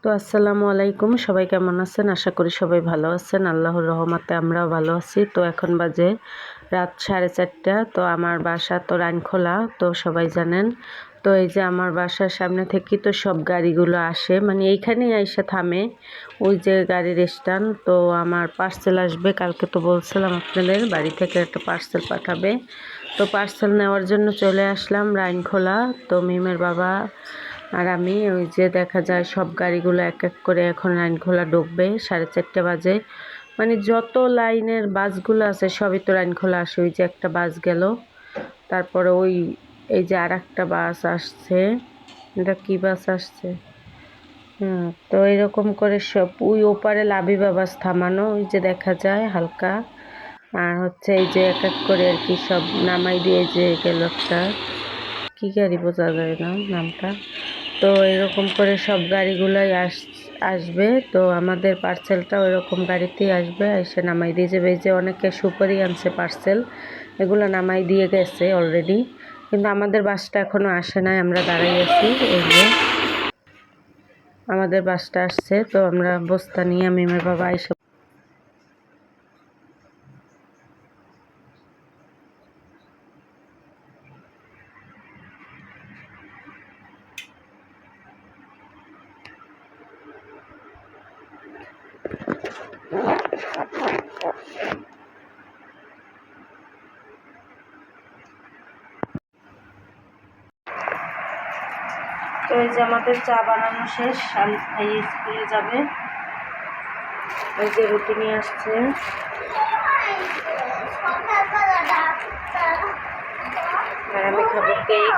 তো আসসালামু আলাইকুম, সবাই কেমন আছেন? আশা করি সবাই ভালো আছেন। আল্লাহর রহমতে আমরাও ভালো আছি। তো এখন বাজে রাত 4:30। তো আমার বাসা তো রানখোলা, তো সবাই জানেন। তো এই যে আমার বাসার সামনে থেকে তো সব গাড়িগুলো আসে, মানে এইখানেই এসে থামে, ওই যে গাড়ির স্ট্যান্ড। তো আমার পার্সেল আসবে, কালকে তো বলছিলাম আপনাদের বাড়ি থেকে একটা পার্সেল পাঠাবে। তো পার্সেল নেওয়ার জন্য চলে আসলাম রানখোলা। তো মিমের বাবা আর আমি, ওই যে দেখা যায় সব গাড়িগুলো এক এক করে এখন রানখোলা ঢুকবে। 4:30 বাজে, মানে যত লাইনের বাসগুলো আছে সবই তো রানখোলা আসে। ওই যে একটা বাস গেল, তারপরে ওই এই যে আর একটা বাস আসছে। এটা কি বাস আসছে? তো এরকম করে সব ওই ওপারে লাবিবা বাস থামানো, ওই যে দেখা যায় হালকা। আর হচ্ছে এই যে এক এক করে আর কি সব নামাই দিয়ে যে গেল একটা কি গাড়ি, বোঝা যায় না নামটা। তো এরকম করে সব গাড়িগুলোই আসবে। তো আমাদের পার্সেলটাও এরকম গাড়িতেই আসবে, এসে নামাই দিয়ে যাবে। এই যে অনেকে সুপারি আনছে পার্সেল, এগুলো নামাই দিয়ে গেছে অলরেডি, কিন্তু আমাদের বাসটা এখনো আসে নাই। আমরা দাঁড়াই আছি। এই যে আমাদের বাসটা আসছে, তো আমরা বস্তা নিয়ে মিমের বাবা এসে তো এই যে আমাদের চা বানানো শেষ, আলিফ ভাই স্কুলে যাবে। এই যে রুটি নিয়ে আসছে, আর আমি খাবো কেক,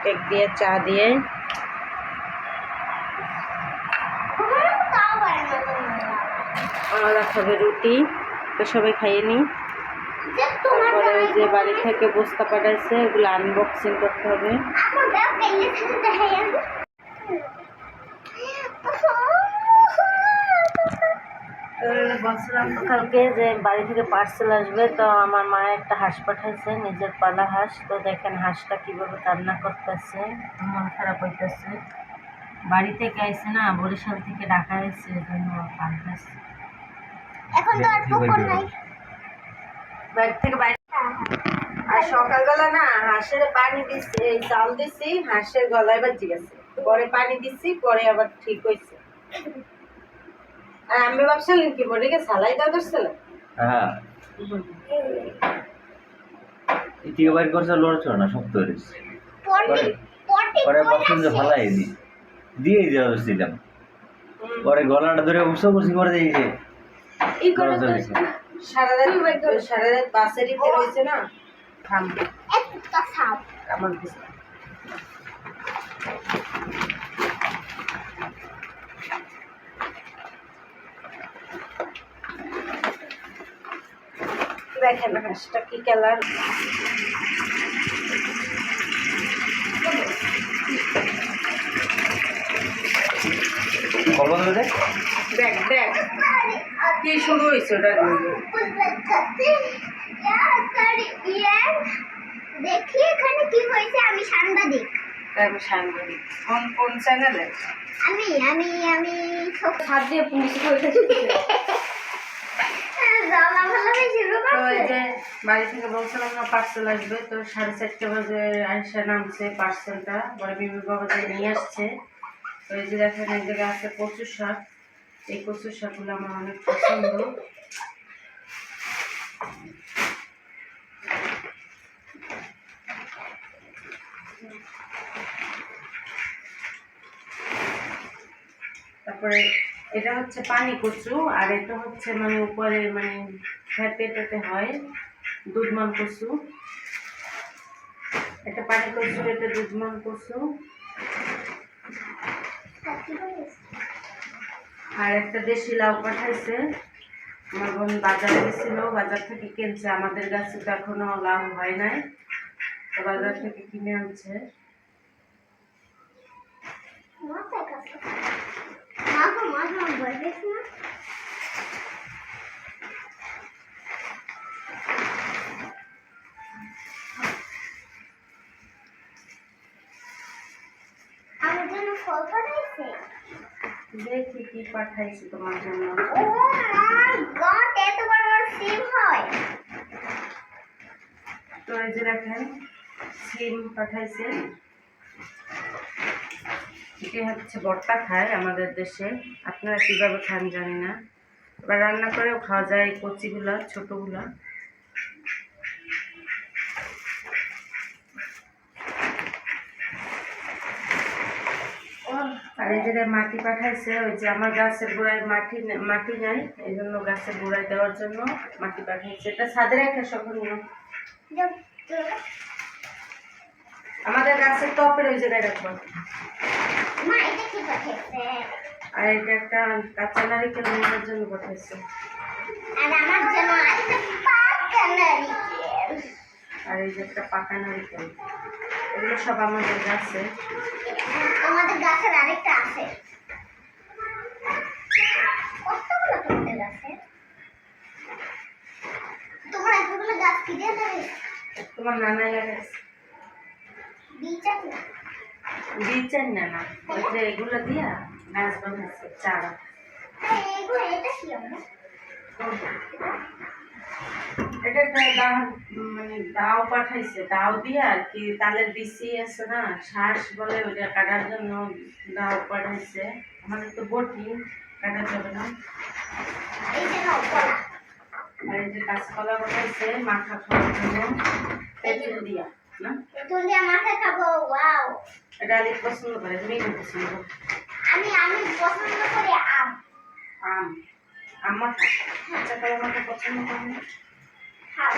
কেক দিয়ে চা দিয়ে। আমরা খাবে রুটি। তো সবাই খাইয়ে নি। তারপরে ওই যে বাড়ি থেকে বস্তা পাঠাইছে, এগুলো আনবক্সিং করতে হবে। বলছিলাম তো কালকে যে বাড়ি থেকে পার্সেল আসবে। তো আমার মা একটা হাঁস পাঠাইছে, নিজের পালা হাঁস। তো দেখেন হাঁসটা কিভাবে কান্না করতেছে, মন খারাপ হইতেছে। বাড়ি থেকে আইছে না, বরিশাল থেকে ঢাকা আইছে, জন্য কাঁদতেছে। এখন তো আর পুকুর নাই, বাড়ি থেকে বাইরে। আর সকালবেলা না হাঁসের পানি দিচ্ছি, এই চাল দিচ্ছি, হাঁসের গলায় বাজি গেছে। পরে পানি দিচ্ছি, পরে আবার ঠিক হয়েছে। আর আমি ভাবছিলাম কি মরে গেছে, সালাই দাও ধরছিলাম। হ্যাঁ, ইতিকে বাইর করছে, লড়ছো না, শক্ত হয়েছে। পরে ভাবছিলাম যে ভালাই দিয়ে দেওয়া দিচ্ছিলাম। পরে গলাটা ধরে উৎসব করছি, করে দিয়েছে। সারা রাত বাসের ইতে রয়েছে না, থামবে আমার দিছে। দেখেন হাঁসটা কি কালার। দেখ দেখ কি শুরু হয়েছে ওটা। দেখি এখানে কি হয়েছে। আমি সাংবাদিক। আমি সাংবাদিক। কোন কোন চ্যানেলে? আমি আমি আমি হাত দিয়ে পুলিশ করে বাড়ি থেকে বলছিলাম না পার্সেল আসবে। তো 4:30 বাজে আইসা নামছে পার্সেলটা, পরে বিবি বাবা নিয়ে আসছে। তো এই যে দেখেন এক জায়গায় আছে কচু শাক। এই কচু শাকগুলো আমার অনেক পছন্দ। তারপরে এটা হচ্ছে পানি কচু, আর এটা হচ্ছে মানে উপরে মানে ফেটে ফেটে হয় দুধমান কচু। এটা পানি কচু, এটা দুধমান কচু। আর একটা দেশি লাউ পাঠাইছে, আমার বোন বাজারে গেছিল, বাজার থেকে কিনছে। আমাদের গাছে তো এখনো লাউ হয় নাই, তো বাজার থেকে কিনে আনছে। আমার জন্য ফল পাঠাইছে। আছে দেখি কি পাঠাইছি তোমার জন্য। ও মাই গড, এত বড় বড় সিম হয়। তো এই যে দেখেন সিম পাঠাইছে। এটা হচ্ছে ভর্তা খায় আমাদের দেশে, আপনারা কীভাবে খান জানি না। এবার রান্না করেও খাওয়া যায় এই কচিগুলা, ছোটোগুলা। আর এই যে মাটি পাঠাইছে, ওই যে আমার গাছের গোড়ায় মাটি নাই, এই জন্য গাছের গোড়ায় দেওয়ার জন্য মাটি পাঠাইছে। এটা ছাদের একটা সহনীয়, আমাদের গাছের টপের ওই জায়গায় রাখবো। মা এটা কি পাঠিয়েছে? আর এটা একটা কাঁচা নারিকেল নেওয়ার জন্য পাঠাইছে। আর আমার জন্য একটা পাকা নারিকেল। আর এই যে একটা পাকা নারিকেল, এগুলো সব আমাদের গাছে। আমাদের গাছের আরেকটা আছে। কতগুলো তোমাদের গাছে? তোমার এতগুলো গাছ কি দিয়ে দেবে? তোমার নানাই লাগাইছে। বিচার না। বীজের না, ওই যে এগুলো দিয়া গাছ বানাইছে, চারা। এইগুলো এটা কি আমরা? এটা একটা মানে দাও পাঠাইছে, দাও দিয়ে আর কি তালের বিচি আছে না, শ্বাস বলে, ওইটা কাটার জন্য দাও পাঠাইছে। আমাদের তো বটি কাটা যাবে না। এই যে নাও কলা। আর এই যে কাঁচকলা পাঠাইছে মাখা খাওয়ার জন্য, তেঁতুল দিয়া না। তেঁতুল দিয়ে মাথায় খাবো, ওয়াও। এটা আলিফ পছন্দ করে, তুমি কি পছন্দ করো? আমি পছন্দ করি আম। আম, আম মাখা। কাঁচা কলা মাখা পছন্দ করে না? খাও।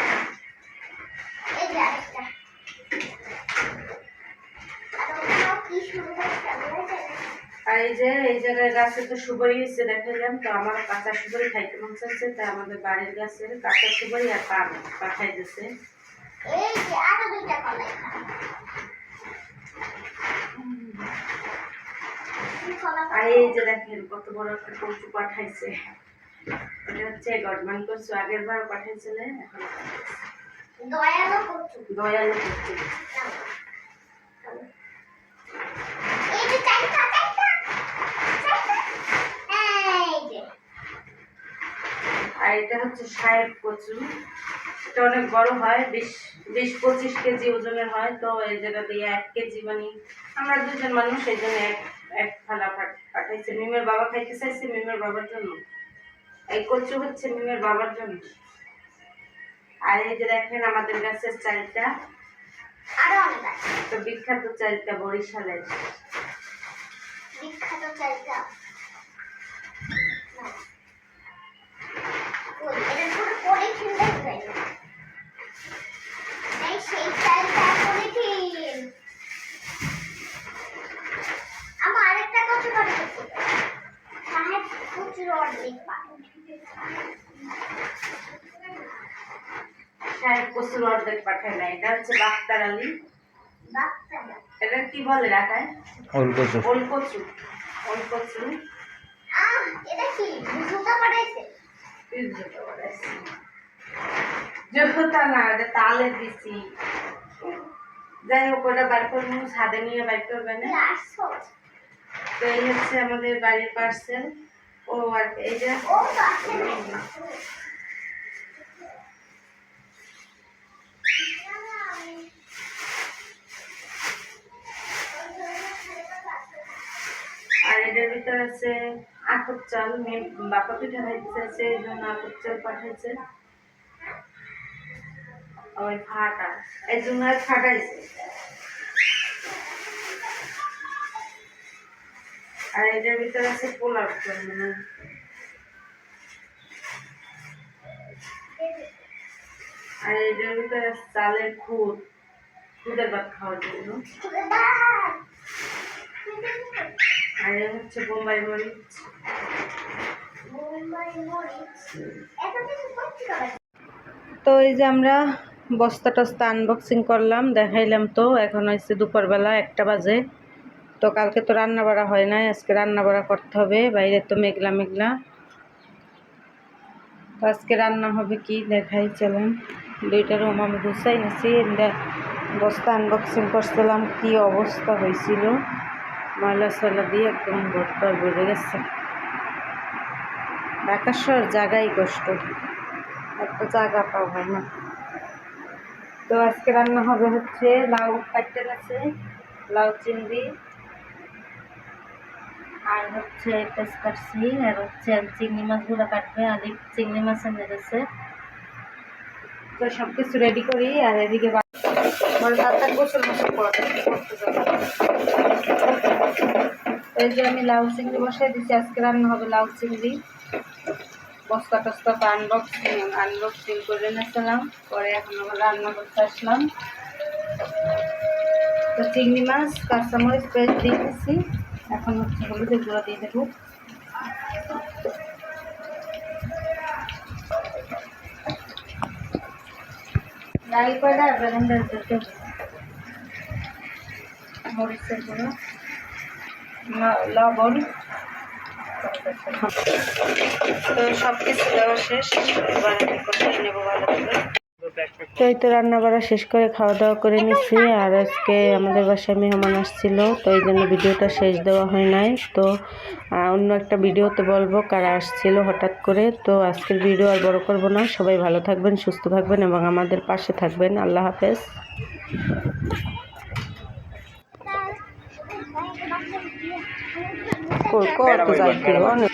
এই যে আরেকটা। আর ওটাও কি শুরু হয়েছে আমি জানি না। আর এই যে এই জায়গায় গাছে তো সুপারি হচ্ছে দেখাইলাম, তো আমার কাঁচা সুপারি খাইতে মন চাচ্ছে, তাই আমাদের বাড়ির গাছের কাঁচা সুপারি আর পান পাঠাই দিচ্ছে। এই যে আরো দুইটা কলাই খাও। কলা আর এই যে দেখেন কত বড় একটা কচু পাঠাইছে, এটা হচ্ছে গডমান কচু, আগের বার পাঠাইছিলে, এখন পাঠাইছে। দয়ালু কচু। দয়ালু কচু। এই যে চারটা। এই যে আর এটা হচ্ছে সাহেব কচু, এটা অনেক বড় হয়, 20-25 কেজি ওজনের হয়। তো এই জায়গা দিয়ে 1 কেজি মানে আমরা দুজন মানুষ, এই জন্য এক থালা পাঠাইছে। মিমের বাবা খাইতে চাইছে, মিমের বাবার জন্য। এই কচু হচ্ছে মিমের বাবার জন্য। আর এই যে দেখেন আমাদের গাছের চালটা, আরো অনেক আছে। তো বিখ্যাত চালটা বরিশালের। বিখ্যাত চালটা। ওই এটা পুরো পলিথিন দেখবে। এই সেই চালটা পলিথিন। আমার আরেকটা কচু পাঠিয়েছে। সাহেব কচুর অর্ধেক সাহেব কচুর অর্ধেক পাঠায় না, এটা হচ্ছে বাক্তার আলী। বাচ্চা। এটা কি বলে রাখায়? ওল কচু। ওল কচু। ওল কচু। এটা কি জুতা পাঠাইছে? জোতা না, এটা তালের বিচি। যাই হোক, ওটা বাইর করবো, ছাদে নিয়ে বাইর করবে না। আসছো? তো এই হচ্ছে আমাদের বাড়ির পার্সেল। ও আর এই যে ও বাচ্চা। আর এটার ভিতরে আছে আখর চাল, মেয়ে বাপা পিঠা খাইতে চাইছে, এই জন্য আখর চাল পাঠাইছে। ওই ফাটা, এই জন্য ফাটাইছে। আর এটার ভিতরে আছে পোলাও চাল, মানে আর এটার ভিতরে আছে চালের খুদের ভাত খাওয়ার জন্য। আর এ হচ্ছে বোম্বাই মরিচ। তো এই যে আমরা বস্তা টস্তা আনবক্সিং করলাম, দেখাইলাম। তো এখন হয়েছে দুপুরবেলা 1টা বাজে। তো কালকে তো রান্না বাড়া হয় নাই, আজকে রান্না বাড়া করতে হবে। বাইরে তো মেঘলা মেঘলা। তো আজকে রান্না হবে কি দেখাই, চলেন। 2টা রুম আমি গুছাই নিছি, বস্তা আনবক্সিং করছিলাম, কি অবস্থা হয়েছিল ময়লা সয়লা দিয়ে একদম ঘরটার ভরে গেছে। ঢাকা শহর জায়গাই কষ্ট, একটা জায়গা পাওয়া হয় না। তো আজকে রান্না হবে হচ্ছে লাউ কাটতে আছে, লাউ চিংড়ি, আর হচ্ছে পেঁয়াজ কাটছি, আর হচ্ছে চিংড়ি মাছগুলো কাটবে, আর এই চিংড়ি মাছ এনে গেছে। তো সব কিছু রেডি করি, আর এদিকে তাড়াতাড়ি গোসল মোসল করতে যাবো। এই যে আমি লাউ চিংড়ি বসাই দিচ্ছি, আজকে রান্না হবে লাউ চিংড়ি। বস্তা টস্তা আনবক্সিং করে নিয়েছিলাম, পরে এখন আবার রান্না করতে আসলাম। তো চিংড়ি মাছ কাঁচামরিচ পেস্ট দিয়ে দিচ্ছি, এখন হচ্ছে হলুদের গুঁড়া দিয়ে দেবো। ডাল কয়টা বেগুনের দিতে মরিচের গুঁড়ো, লবণ। তো সব কিছু দেওয়া শেষ, এবার আমি কষিয়ে নেবো ভালো করে। তো এই তো রান্না বাড়া শেষ করে খাওয়া দাওয়া করে নিচ্ছি। আর আজকে আমাদের বাসায় মেহমান আসছিল, তো এই জন্য ভিডিওটা শেষ দেওয়া হয় নাই। তো অন্য একটা ভিডিওতে বলবো কারা আসছিল হঠাৎ করে। তো আজকের ভিডিও আর বড় করব না। সবাই ভালো থাকবেন, সুস্থ থাকবেন এবং আমাদের পাশে থাকবেন। আল্লাহ হাফেজ। কত যাইতে অনেক